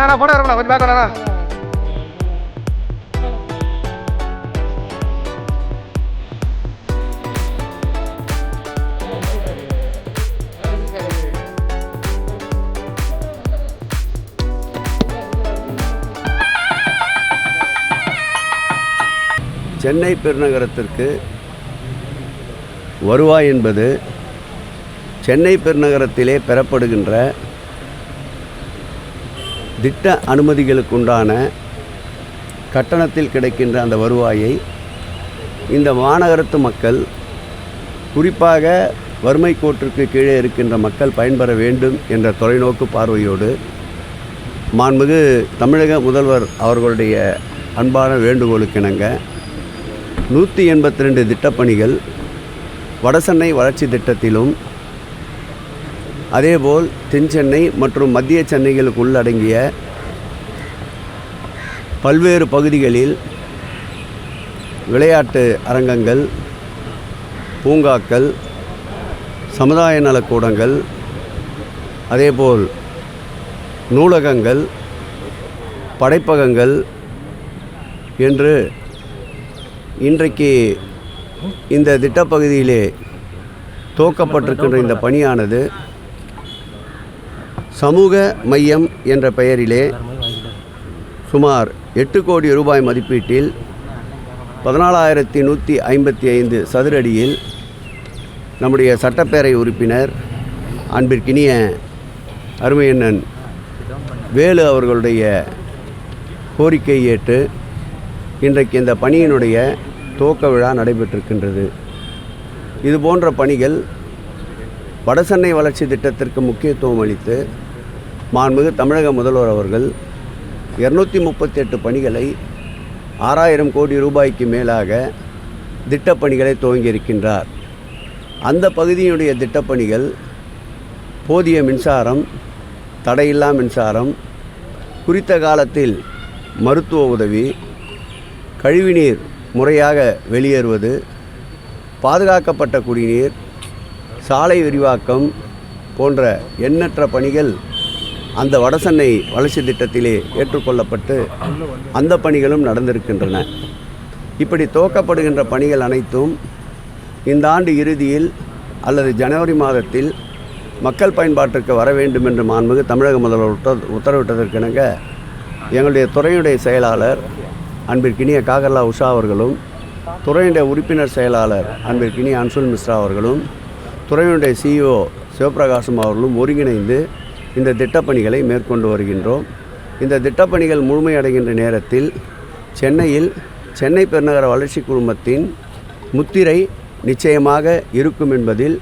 நான் போட வரேன் கொஞ்சம் பார்க்கறேண்ணா. சென்னை பெருநகரத்திற்கு வருவாய் என்பது சென்னை பெருநகரத்திலே பெறப்படுகின்ற திட்ட அனுமதிகளுக்குண்டான கட்டணத்தில் கிடைக்கின்ற அந்த வருவாயை இந்த மாநகரத்து மக்கள், குறிப்பாக வறுமை கோட்டிற்கு கீழே இருக்கின்ற மக்கள் பயன்பெற வேண்டும் என்ற தொலைநோக்கு பார்வையோடு மாண்புமிகு தமிழக முதல்வர் அவர்களுடைய அன்பான வேண்டுகோளுக்கிணங்க 182 திட்டப்பணிகள் வடசென்னை வளர்ச்சி திட்டத்திலும், அதேபோல் தென்சென்னை மற்றும் மத்திய சென்னைகளுக்கு உள்ளடங்கிய பல்வேறு பகுதிகளில் விளையாட்டு அரங்கங்கள், பூங்காக்கள், சமுதாய நலக்கூடங்கள், அதேபோல் நூலகங்கள், படைப்பகங்கள் என்று இன்றைக்கு இந்த திட்டப்பகுதியிலே துவக்கப்பட்டிருக்கின்ற இந்த பணியானது சமூக மையம் என்ற பெயரிலே சுமார் 8 கோடி ரூபாய் மதிப்பீட்டில் 14,155 சதுர அடியில் நம்முடைய சட்டப்பேரவை உறுப்பினர் அன்பிற்கினிய அருமையண்ணன் வேலு அவர்களுடைய கோரிக்கை ஏற்று இன்றைக்கு இந்த பணியினுடைய துவக்க விழா நடைபெற்றிருக்கின்றது. இது போன்ற பணிகள் வடசென்னை வளர்ச்சி திட்டத்திற்கு முக்கியத்துவம் அளித்து மாண்புமிகு தமிழக முதல்வர் அவர்கள் 238 பணிகளை 6,000 கோடி ரூபாய்க்கு மேலாக திட்டப்பணிகளை துவங்கியிருக்கின்றார். அந்த பகுதியினுடைய திட்டப்பணிகள் போதிய மின்சாரம், தடையில்லா மின்சாரம், குறித்த காலத்தில் மருத்துவ உதவி, கழிவுநீர் முறையாக வெளியேறுவது, பாதுகாக்கப்பட்ட குடிநீர், சாலை விரிவாக்கம் போன்ற எண்ணற்ற பணிகள் அந்த வடசென்னை வளர்ச்சி திட்டத்திலே ஏற்றுக்கொள்ளப்பட்டு அந்த பணிகளும் நடந்திருக்கின்றன. இப்படி துவக்கப்படுகின்ற பணிகள் அனைத்தும் இந்த ஆண்டு இறுதியில் அல்லது ஜனவரி மாதத்தில் மக்கள் பயன்பாட்டிற்கு வர வேண்டும் என்று மாண்புமிகு தமிழக முதல்வர் உத்தரவிட்டதற்கிணங்க எங்களுடைய துறையுடைய செயலாளர் அன்பிற்கினிய காகர்லா உஷா அவர்களும், துறையுடைய உறுப்பினர் செயலாளர் அன்பிற்கினிய அன்சுல் மிஸ்ரா அவர்களும், துறையுடைய CEO சிவபிரகாசம் அவர்களும் ஒருங்கிணைந்து இந்த திட்டப்பணிகளை மேற்கொண்டு வருகின்றோம். இந்த திட்டப்பணிகள் முழுமையடைகின்ற நேரத்தில் சென்னையில் சென்னை பெருநகர வளர்ச்சி குழுமத்தின் முத்திரை நிச்சயமாக இருக்கும் என்பதில்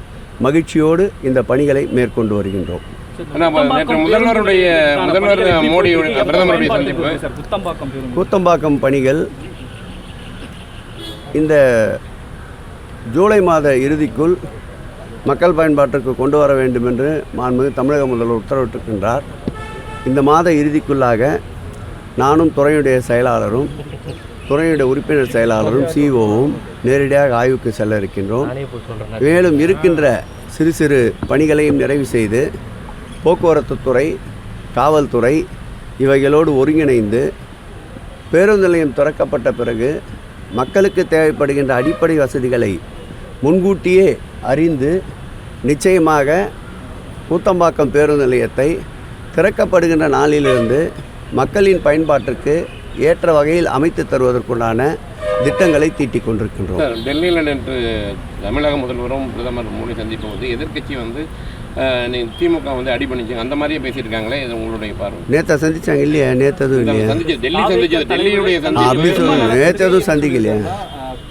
மகிழ்ச்சியோடு இந்த பணிகளை மேற்கொண்டு வருகின்றோம். கூத்தம்பாக்கம் பணிகள் இந்த ஜூலை மாத இறுதிக்குள் மக்கள் பயன்பாட்டிற்கு கொண்டு வர வேண்டும் என்று மாண்புமிகு தமிழக முதல்வர் உத்தரவிட்டிருக்கின்றார். இந்த மாத இறுதிக்குள்ளாக நானும் துறையுடைய செயலாளரும், துறையுடைய உறுப்பினர் செயலாளரும், CEOவும் நேரடியாக ஆய்வுக்கு செல்ல இருக்கின்றோம். மேலும் இருக்கின்ற சிறு சிறு பணிகளையும் நிறைவு செய்து போக்குவரத்து துறை, காவல்துறை இவைகளோடு ஒருங்கிணைந்து பேருந்து நிலையம் திறக்கப்பட்ட பிறகு மக்களுக்கு தேவைப்படுகின்ற அடிப்படை வசதிகளை முன்கூட்டியே அறிந்து நிச்சயமாக கூத்தம்பாக்கம் பேருந்து நிலையத்தை திறக்கப்படுகின்ற நாளிலிருந்து மக்களின் பயன்பாட்டிற்கு ஏற்ற வகையில் அமைத்து தருவதற்குண்டான திட்டங்களை தீட்டிக் கொண்டிருக்கின்றோம். டெல்லியில் நேற்று தமிழக முதல்வரும் பிரதமர் மோடி சந்திப்பு வந்து எதிர்க்கட்சி திமுக அடிபணிச்சாங்க, அந்த மாதிரியே பேசியிருக்காங்களே, இது உங்களுடைய பார்வை? நேற்று சந்திச்சாங்க இல்லையா? நேற்றதும் இல்லையா? அப்படி சொல்லுங்க, நேற்றதும் சந்திக்கலையா?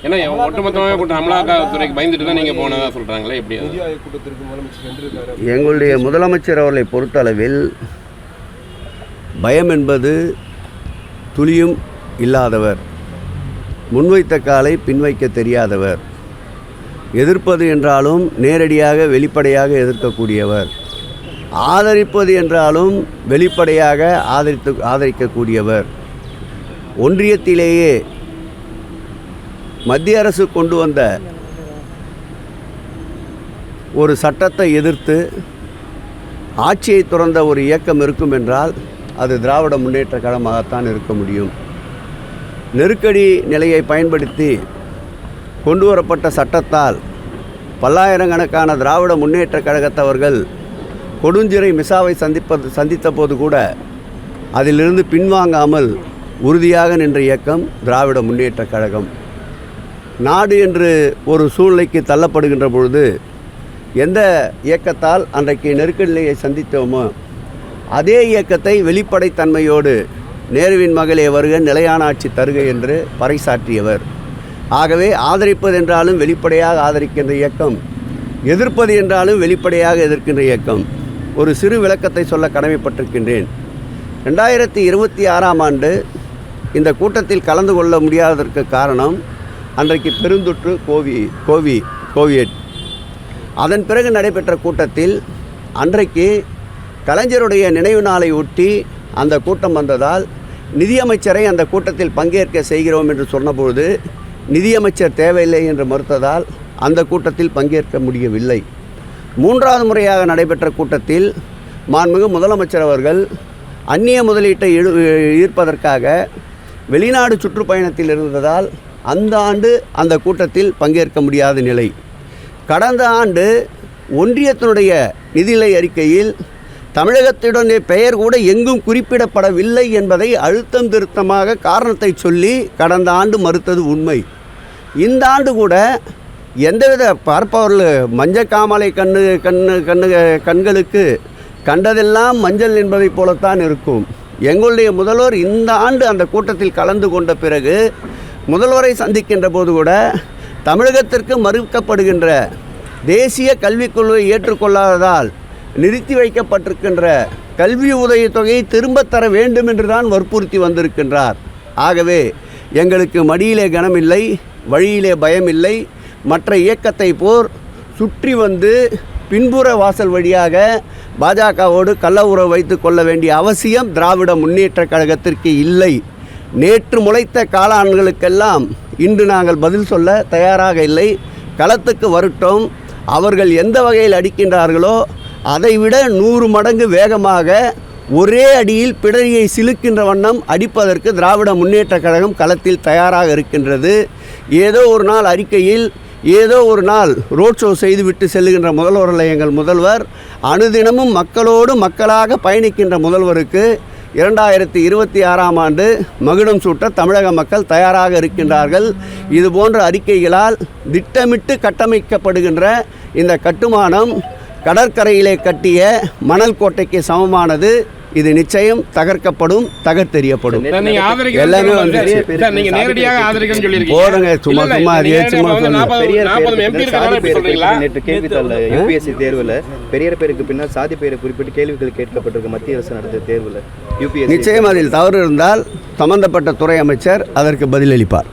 ஏன்னா ஒட்டுமொத்தமாக அமலாக்கத்துறைக்கு பயந்துட்டு தான் நீங்கள் போனதாக சொல்கிறாங்களே, எப்படி? எங்களுடைய முதலமைச்சர் அவர்களை பொறுத்தளவில் பயம் என்பது துளியும் இல்லாதவர், முன்வைத்த காலை பின்வைக்க தெரியாதவர், எதிர்ப்பது என்றாலும் நேரடியாக வெளிப்படையாக எதிர்க்கக்கூடியவர், ஆதரிப்பது என்றாலும் வெளிப்படையாக ஆதரிக்கக்கூடியவர். ஒன்றியத்திலேயே மத்திய அரசு கொண்டு வந்த ஒரு சட்டத்தை எதிர்த்து ஆட்சியை துறந்த ஒரு இயக்கம் இருக்கும் என்றால் அது திராவிட முன்னேற்றக் கழகமாகத்தான் இருக்க முடியும். நெருக்கடி நிலையை பயன்படுத்தி கொண்டு வரப்பட்ட சட்டத்தால் பல்லாயிரக்கணக்கான திராவிட முன்னேற்றக் கழகத்தவர்கள் கொடுஞ்சிறை மிசாவை சந்தித்த போது கூட அதிலிருந்து பின்வாங்காமல் உறுதியாக நின்ற இயக்கம் திராவிட முன்னேற்றக் கழகம். நாடு என்று ஒரு சூழ்நிலைக்கு தள்ளப்படுகின்ற பொழுது எந்த இயக்கத்தால் அன்றைக்கு நெருக்கடி நிலையை சந்தித்தோமோ அதே இயக்கத்தை வெளிப்படைத்தன்மையோடு நேருவின் மகளே வருக நிலையான ஆட்சி தருக என்று பறைசாற்றியவர். ஆகவே ஆதரிப்பது என்றாலும் வெளிப்படையாக ஆதரிக்கின்ற இயக்கம், எதிர்ப்பது என்றாலும் வெளிப்படையாக எதிர்க்கின்ற இயக்கம். ஒரு சிறு விளக்கத்தை சொல்ல கடமைப்பட்டிருக்கின்றேன். 2026ஆம் ஆண்டு இந்த கூட்டத்தில் கலந்து கொள்ள முடியாததற்கு காரணம் அன்றைக்கு பெருந்தொற்று கோவிட். அதன் பிறகு நடைபெற்ற கூட்டத்தில் அன்றைக்கு கலைஞருடைய நினைவு நாளை ஒட்டி அந்த கூட்டம் வந்ததால் நிதியமைச்சரை அந்த கூட்டத்தில் பங்கேற்க செய்கிறோம் என்று சொன்னபோது நிதியமைச்சர் தேவையில்லை என்று மறுத்ததால் அந்த கூட்டத்தில் பங்கேற்க முடியவில்லை. 3வது முறையாக நடைபெற்ற கூட்டத்தில் மாண்புமிகு முதலமைச்சர் அவர்கள் அந்நிய முதலீட்டை ஈர்ப்பதற்காக வெளிநாடு சுற்றுப்பயணத்தில் இருந்ததால் அந்த ஆண்டு அந்த கூட்டத்தில் பங்கேற்க முடியாத நிலை. கடந்த ஆண்டு ஒன்றியத்தினுடைய நிதிநிலை அறிக்கையில் தமிழகத்தினுடைய பெயர் கூட எங்கும் குறிப்பிடப்படவில்லை என்பதை அழுத்தம் திருத்தமாக காரணத்தை சொல்லி கடந்த ஆண்டு மறுத்தது உண்மை. இந்த ஆண்டு கூட எந்தவித பார்ப்பவர்கள் மஞ்சள் காமாலை கண்களுக்கு கண்டதெல்லாம் மஞ்சள் என்பதைப் போலத்தான் இருக்கும். எங்களுடைய முதல்வர் இந்த ஆண்டு அந்த கூட்டத்தில் கலந்து கொண்ட பிறகு முதல்வரை சந்திக்கின்ற போது கூட தமிழகத்திற்கு மறுக்கப்படுகின்ற தேசிய கல்விக் கொள்கையை ஏற்றுக்கொள்ளாததால் நிறுத்தி வைக்கப்பட்டிருக்கின்ற கல்வி உதவித்தொகையை திரும்பத் தர வேண்டும் என்று தான் வற்புறுத்தி வந்திருக்கின்றார். ஆகவே எங்களுக்கு மடியிலே கனமில்லை, வழியிலே பயமில்லை. மற்ற இயக்கத்தை போர் சுற்றி வந்து பின்புற வாசல் வழியாக பாஜகவோடு கள்ள உறவு வைத்து கொள்ள வேண்டிய அவசியம் திராவிட முன்னேற்றக் கழகத்திற்கு இல்லை. நேற்று முளைத்த காளான்களுக்கெல்லாம் இன்று நாங்கள் பதில் சொல்ல தயாராக இல்லை. களத்துக்கு வரட்டும். அவர்கள் எந்த வகையில் அடிக்கின்றார்களோ அதைவிட 100 மடங்கு வேகமாக ஒரே அடியில் பிடரியை சிலுக்கின்ற வண்ணம் அடிப்பதற்கு திராவிட முன்னேற்றக் கழகம் களத்தில் தயாராக இருக்கின்றது. ஏதோ ஒரு நாள் அறிக்கையில் ஏதோ ஒரு நாள் ரோட் ஷோ செய்துவிட்டு செல்லுகின்ற முதல்வர்களை எங்கள் முதல்வர் அனுதினமும் மக்களோடு மக்களாக பயணிக்கின்ற முதல்வருக்கு 2026ஆம் ஆண்டு மகுடம் சூட்ட தமிழக மக்கள் தயாராக இருக்கின்றார்கள். இது போன்ற அறிக்கைகளால் திட்டமிட்டு கட்டமைக்கப்படுகின்ற இந்த கட்டுமானம் கடற்கரையிலே கட்டிய மணல் கோட்டைக்கு சமமானது. இது நிச்சயம் தகர்க்கப்படும், தகர்த்தெறியப்படும். எல்லாமே போடுங்க. சும்மா நேற்று கேள்வித்தாள் யூபிஎஸ்சி தேர்வில் பெரியார் பேருக்கு பின்னால் சாதி பெயரை குறிப்பிட்டு கேள்விகள் கேட்கப்பட்டிருக்கு. மத்திய அரசு நடத்திய தேர்வில் யூபிஎஸ்சி நிச்சயம் அதில் தவறு இருந்தால் சம்பந்தப்பட்ட துறை அமைச்சர் அதற்கு பதிலளிப்பார்.